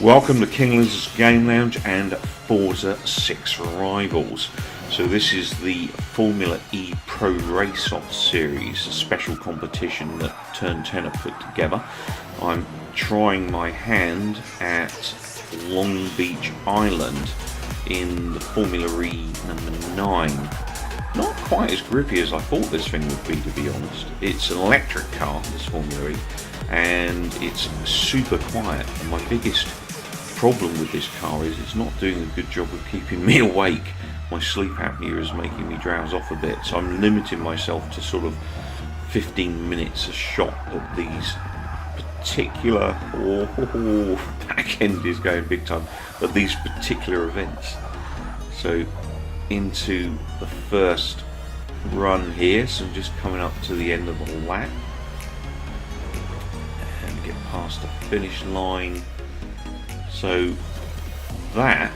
Welcome to King Lizard's Game Lounge and Forza 6 Rivals. So this is the Formula E Pro Race Off series, a special competition that Turn 10 have put together. I'm trying my hand at Long Beach Island in the Formula E number 9. Not quite as grippy as I thought this thing would be, to be honest. It's an electric car, this Formula E, and it's super quiet. And my biggest problem with this car is it's not doing a good job of keeping me awake. My sleep apnea is making me drowse off a bit, so I'm limiting myself to sort of 15 minutes a shot at these particular, back end is going big time, at these particular events. So into the first run here, so I'm just coming up to the end of the lap and get past the finish line. So that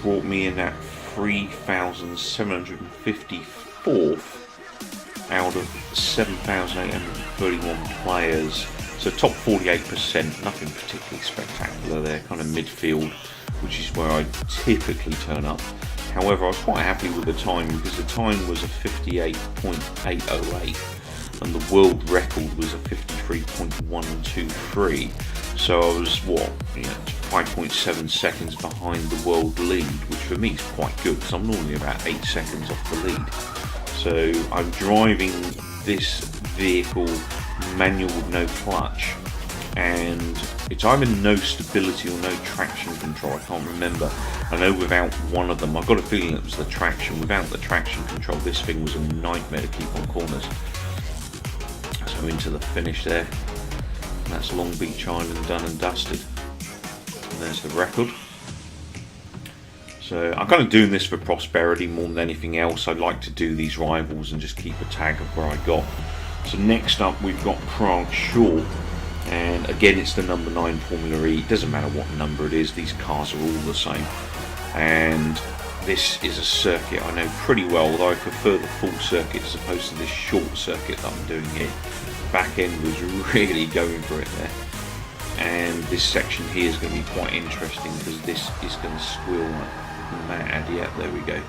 brought me in at 3,754th out of 7,831 players. So top 48%, nothing particularly spectacular there, kind of midfield, which is where I typically turn up. However, I was quite happy with the time because the time was a 58.808 and the world record was a 53.123. So I was 5.7 seconds behind the world lead, which for me is quite good because I'm normally about 8 seconds off the lead. So I'm driving this vehicle manual with no clutch, and it's either no stability or no traction control. I can't remember. I know without one of them, I've got a feeling it was the traction. Without the traction control, this thing was a nightmare to keep on corners. So into the finish there. That's Long Beach Island done and dusted. And there's the record. So I'm kind of doing this for prosperity more than anything else. I'd like to do these rivals and just keep a tag of where I got. So next up we've got Prague Short. And again, it's the number 9 Formula E. It doesn't matter what number it is, these cars are all the same. And this is a circuit I know pretty well, although I prefer the full circuit as opposed to this short circuit that I'm doing here. Back end was really going for it there. And this section here is going to be quite interesting because this is going to squeal like mad. Yeah, there we go.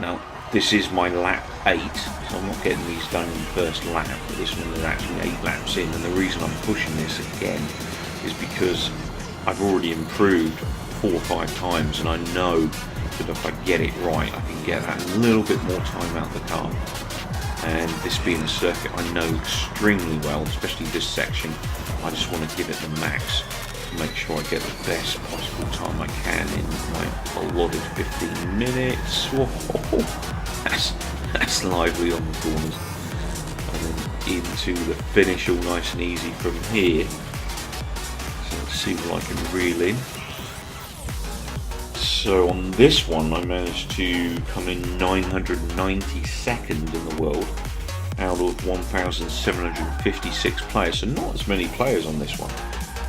Now, this is my lap 8, so I'm not getting these done in the first lap, but this one is actually 8 laps in, and the reason I'm pushing this again is because I've already improved 4 or 5 times, and I know that if I get it right, I can get that little bit more time out of the car. And this being a circuit I know extremely well, especially this section, I just want to give it the max to make sure I get the best possible time I can in my allotted 15 minutes. Whoa, that's lively on the corners. And then into the finish all nice and easy from here. So let's see what I can reel in. So on this one I managed to come in 992nd in the world out of 1,756 players, so not as many players on this one,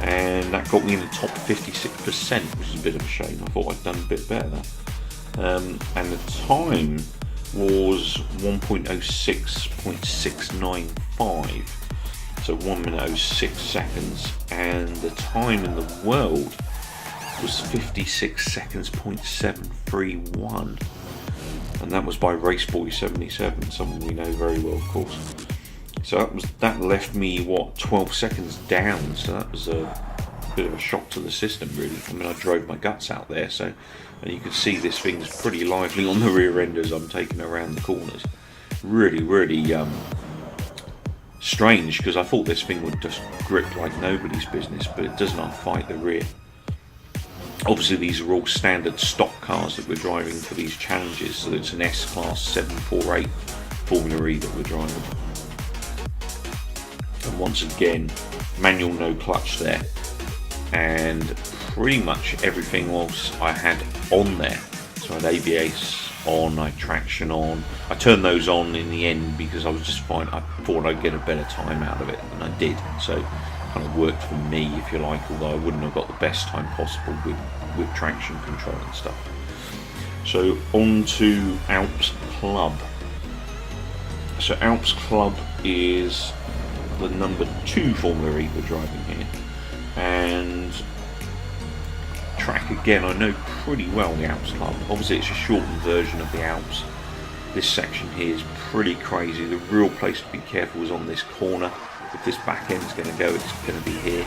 and that got me in the top 56%, which is a bit of a shame. I thought I'd done a bit better. And the time was 1.06.695, so 1 minute 06 seconds, and the time in the world was 56 seconds .731, and that was by Raceboy77, someone we know very well, of course. So that left me 12 seconds down, so that was a bit of a shock to the system, really. I mean, I drove my guts out there, so, and you can see this thing's pretty lively on the rear end as I'm taking around the corners. Really strange, because I thought this thing would just grip like nobody's business, but it does not fight the rear. Obviously these are all standard stock cars that we're driving for these challenges, so it's an S-Class 748 Formula E that we're driving. And once again, manual no clutch there, and pretty much everything else I had on there. So I had ABS on, I had traction on. I turned those on in the end because I was just fine. I thought I'd get a better time out of it, and I did. So kind of worked for me, if you like, although I wouldn't have got the best time possible with traction control and stuff. So on to Alps Club. So Alps Club is the number 2 Formula E we're driving here, and again, I know pretty well the Alps Club. Obviously it's a shortened version of the Alps. This section here is pretty crazy. The real place to be careful is on this corner. If this back end's going to go, it's going to be here.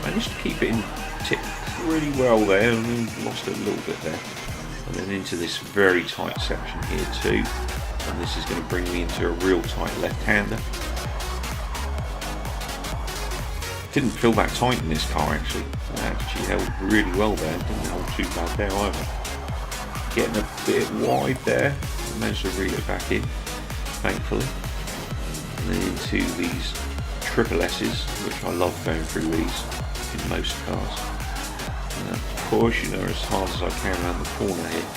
Managed to keep it in tip pretty well there, and lost it a little bit there. And then into this very tight section here too. And this is going to bring me into a real tight left-hander. Didn't feel that tight in this car actually. It actually held really well there. Didn't hold too bad there either. Getting a bit wide there. Managed to reel it back in, thankfully. And then into these triple S's, which I love going through these in most cars. And pushing her as hard as I can around the corner here.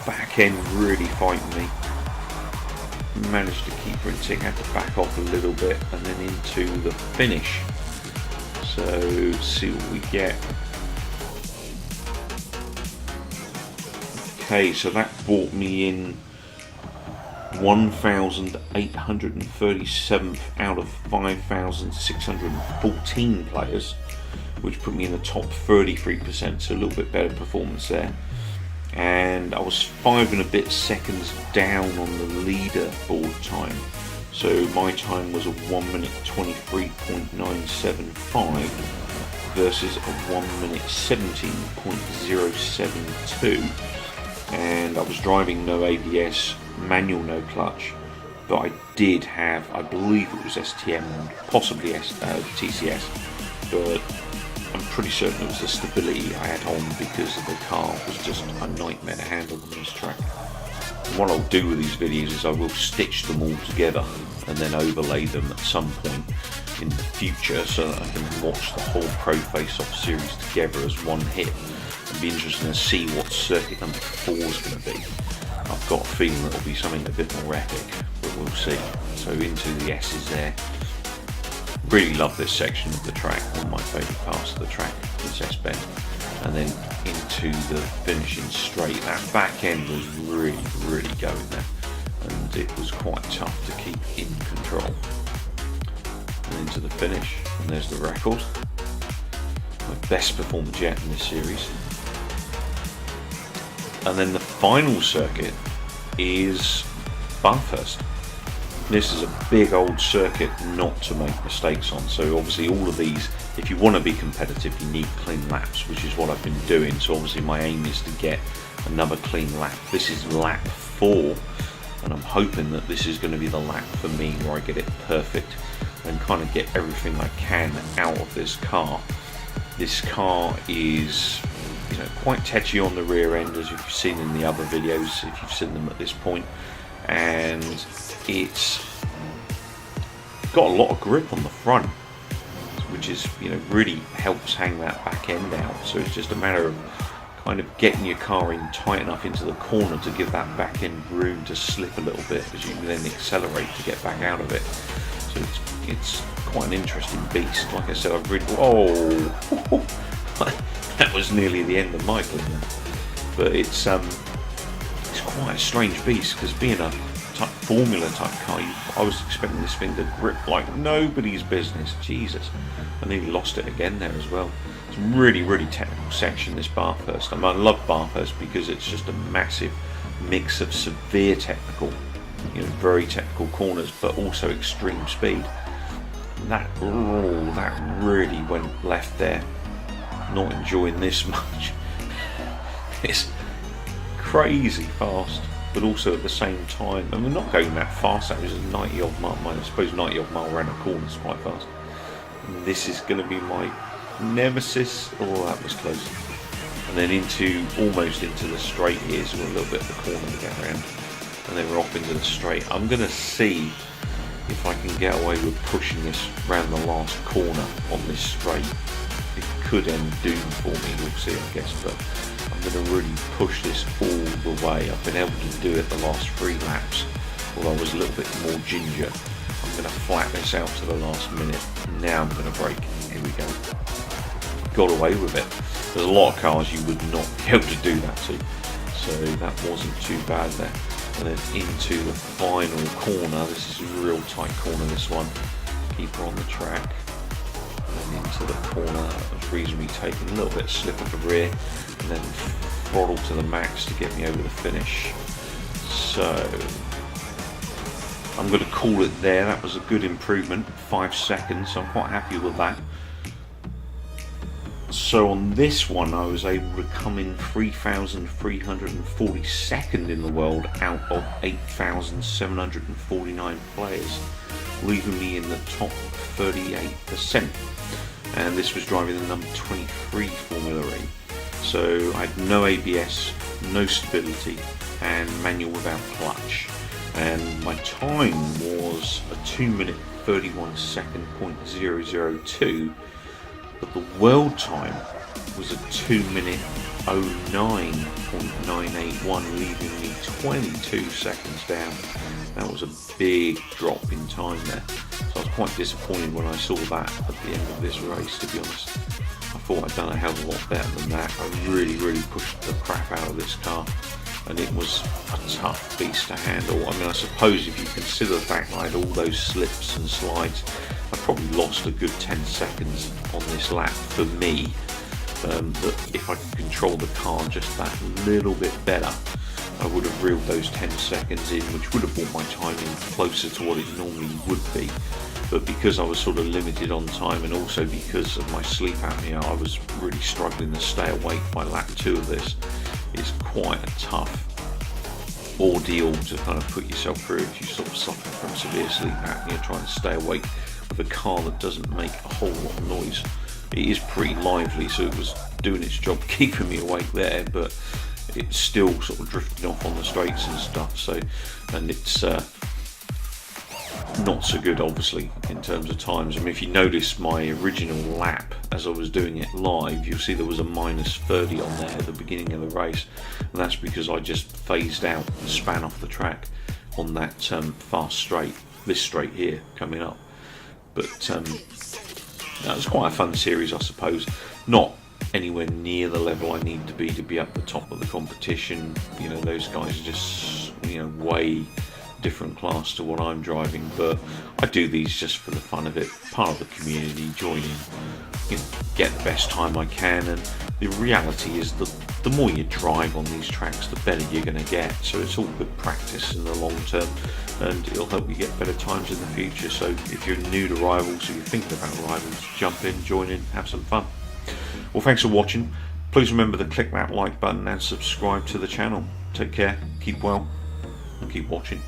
Back end really fighting me. Managed to keep her in tick, had to back off a little bit, and then into the finish. So let's see what we get. Okay, so that brought me in 1,837th out of 5,614 players, which put me in the top 33%, so a little bit better performance there. And I was 5 and a bit seconds down on the leaderboard time, so my time was a 1 minute 23.975 versus a 1 minute 17.072. And I was driving no ABS, manual no clutch, but I did have, I believe it was STM, possibly TCS, but I'm pretty certain it was the stability I had on because the car was just a nightmare to handle on this track. And what I'll do with these videos is I will stitch them all together and then overlay them at some point in the future so that I can watch the whole Pro Face-Off series together as one hit. It'd be interesting to see what circuit number 4 is going to be. I've got a feeling it'll be something a bit more epic, but we'll see. So into the S's there. Really love this section of the track, one of my favourite parts of the track, this S-bend. And then into the finishing straight. That back end was really, really going there. And it was quite tough to keep in control. And into the finish, and there's the record. My best performance yet in this series. And then the final circuit is Bathurst. This is a big old circuit not to make mistakes on, so obviously all of these, if you want to be competitive, you need clean laps, which is what I've been doing. So obviously my aim is to get another clean lap. This is lap 4, and I'm hoping that this is going to be the lap for me where I get it perfect and kind of get everything I can out of this car. This car is, you know, quite tetchy on the rear end, as you've seen in the other videos, if you've seen them at this point, and it's got a lot of grip on the front, which is, you know, really helps hang that back end out. So it's just a matter of kind of getting your car in tight enough into the corner to give that back end room to slip a little bit as you then accelerate to get back out of it. So it's quite an interesting beast. Like I said, I've really, oh, that was nearly the end of my cleaner. But it's quite a strange beast, because being a Formula type car, I was expecting this thing to grip like nobody's business. Jesus, I nearly lost it again there as well. It's a really, really technical section, this Bathurst. I mean, I love Bathurst because it's just a massive mix of severe technical, you know, very technical corners, but also extreme speed. That really went left there. Not enjoying this much. It's crazy fast, but also at the same time, and we're not going that fast. That was a 90 odd mile, I suppose 90 odd mile around a corner is quite fast. And this is going to be my nemesis. Oh, that was close. And then almost into the straight here, so a little bit of the corner to get around, and then we're off into the straight. I'm going to see if I can get away with pushing this round the last corner on this straight. It could end doom for me, we'll see, I guess, but I'm going to really push this all the way. I've been able to do it the last 3 laps, although I was a little bit more ginger. I'm going to flat this out to the last minute. Now I'm going to brake. Here we go. Got away with it. There's a lot of cars you would not be able to do that to, so that wasn't too bad there. And then into the final corner. This is a real tight corner, this one. Keep her on the track. And into the corner. That was that's reasonably taken. A little bit of slip at the rear, and then throttle to the max to get me over the finish. So I'm going to call it there. That was a good improvement, 5 seconds, so I'm quite happy with that. So on this one I was able to come in 3,342nd in the world out of 8,749 players, leaving me in the top 38%. And this was driving the number 23 Formula E. So I had no ABS, no stability, and manual without clutch. And my time was a 2 minute 31 second .002, but the world time was a 2 minute 09.981, leaving me 22 seconds down. That was a big drop in time there. So I was quite disappointed when I saw that at the end of this race, to be honest. I thought I'd done a hell of a lot better than that. I really pushed the crap out of this car, and it was a tough beast to handle. I mean, I suppose if you consider the fact that I had all those slips and slides, I probably lost a good 10 seconds on this lap for me. That if I could control the car just that little bit better, I would have reeled those 10 seconds in, which would have brought my time in closer to what it normally would be. But because I was sort of limited on time, and also because of my sleep apnea, I was really struggling to stay awake by lap 2 of this. It's quite a tough ordeal to kind of put yourself through if you sort of suffer from severe sleep apnea, trying to stay awake with a car that doesn't make a whole lot of noise. It is pretty lively, so it was doing its job keeping me awake there, but it's still sort of drifting off on the straights and stuff. So, and it's not so good, obviously, in terms of times. I mean, if you notice my original lap as I was doing it live, you'll see there was a -30 on there at the beginning of the race, and that's because I just phased out and span off the track on that fast straight, this straight here coming up. But that was quite a fun series, I suppose. Not anywhere near the level I need to be up the top of the competition. You know, those guys are just, you know, way different class to what I'm driving, but I do these just for the fun of it, part of the community, join in, you know, get the best time I can. And the reality is that the more you drive on these tracks, the better you're going to get. So it's all good practice in the long term, and it'll help you get better times in the future. So if you're new to Rivals or you're thinking about Rivals, jump in, join in, have some fun. Well, thanks for watching. Please remember to click that like button and subscribe to the channel. Take care, keep well, and keep watching.